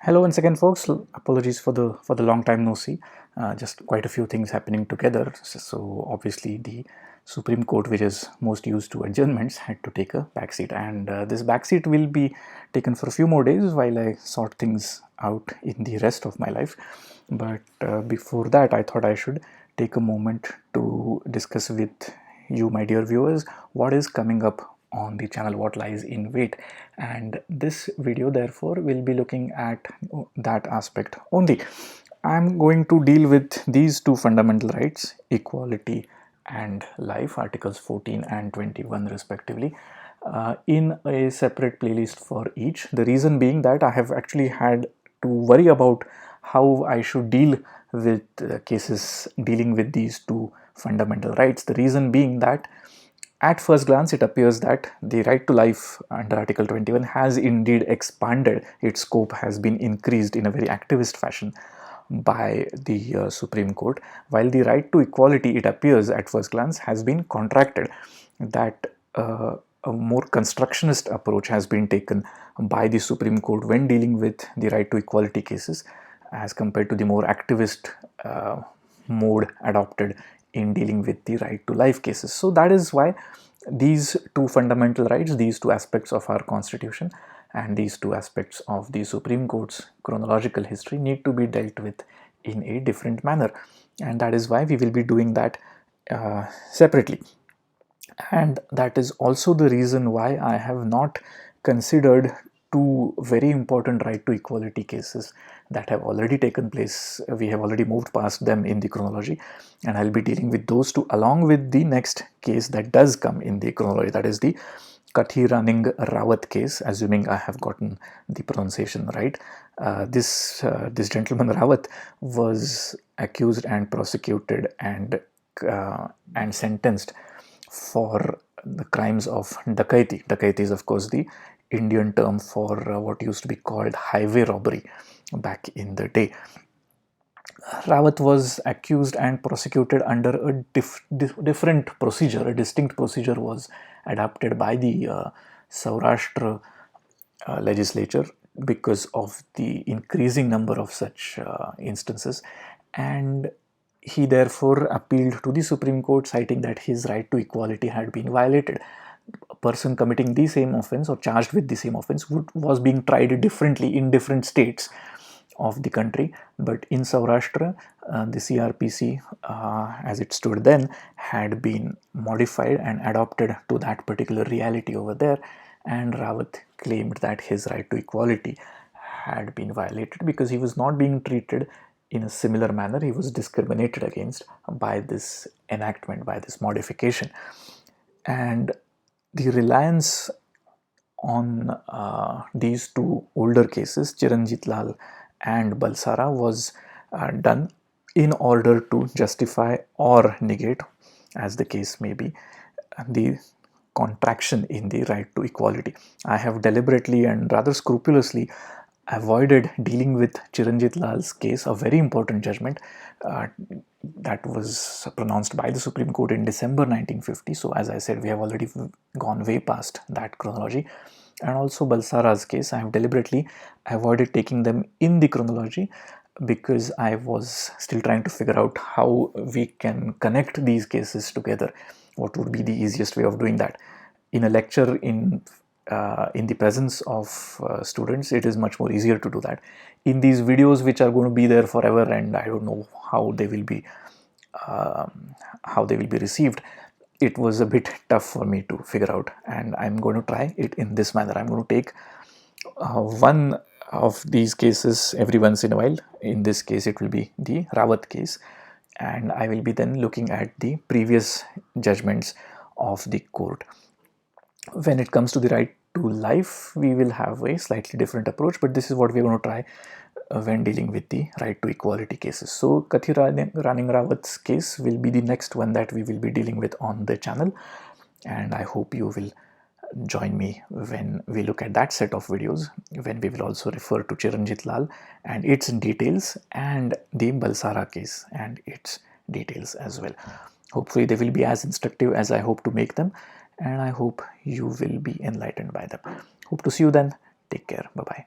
Hello once again, folks. Apologies for the long time no see. Just quite a few things happening together. So obviously the Supreme Court, which is most used to adjournments, had to take a backseat, and this backseat will be taken for a few more days while I sort things out in the rest of my life. But before that, I thought I should take a moment to discuss with you, my dear viewers, what is coming up on the channel, what lies in wait. And this video therefore will be looking at that aspect only. I'm going to deal with these two fundamental rights, equality and life, articles 14 and 21 respectively, in a separate playlist for each. The reason being that I have actually had to worry about how I should deal with cases dealing with these two fundamental rights. The reason being that at first glance, it appears that the right to life under Article 21 has indeed expanded. Its scope has been increased in a very activist fashion by the Supreme Court, while the right to equality, it appears at first glance, has been contracted. That a more constructionist approach has been taken by the Supreme Court when dealing with the right to equality cases, as compared to the more activist mode adopted in dealing with the right to life cases. So that is why these two fundamental rights, these two aspects of our constitution and these two aspects of the Supreme Court's chronological history need to be dealt with in a different manner, and that is why we will be doing that separately. And that is also the reason why I have not considered two very important right to equality cases that have already taken place. We have already moved past them in the chronology, and I'll be dealing with those two along with the next case that does come in the chronology, that is the Rawat case, assuming I have gotten the pronunciation right. This gentleman Rawat was accused and prosecuted and sentenced for the crimes of dacoity. Dacoity is, of course, the Indian term for what used to be called highway robbery back in the day. Rawat was accused and prosecuted under a different procedure. A distinct procedure was adopted by the Saurashtra legislature because of the increasing number of such instances, and he therefore appealed to the Supreme Court, citing that his right to equality had been violated. A person committing the same offense or charged with the same offense was being tried differently in different states of the country, but in Saurashtra, the CRPC, as it stood then, had been modified and adopted to that particular reality over there, and Rawat claimed that his right to equality had been violated because he was not being treated in a similar manner. He was discriminated against by this enactment, by this modification. And the reliance on these two older cases, Chiranjit Lal and Balsara, was done in order to justify or negate, as the case may be, the contraction in the right to equality. I have deliberately and rather scrupulously avoided dealing with Chiranjit Lal's case, a very important judgment that was pronounced by the Supreme Court in December 1950. So as I said, we have already gone way past that chronology. And also Balsara's case, I have deliberately avoided taking them in the chronology because I was still trying to figure out how we can connect these cases together. What would be the easiest way of doing that? In a lecture in the presence of students, it is much more easier to do that. In these videos, which are going to be there forever, and I don't know how they will be received, it was a bit tough for me to figure out, and I'm going to try it in this manner. I'm going to take one of these cases every once in a while. In this case, it will be the Rawat case, and I will be then looking at the previous judgments of the court. When it comes to the right to life, we will have a slightly different approach, but this is what we're going to try when dealing with the right to equality cases. So Rawat's case will be the next one that we will be dealing with on the channel, and I hope you will join me when we look at that set of videos, when we will also refer to Chiranjit Lal and its details, and the Balsara case and its details as well. Hopefully they will be as instructive as I hope to make them, and I hope you will be enlightened by them. Hope to see you then. Take care. Bye-bye.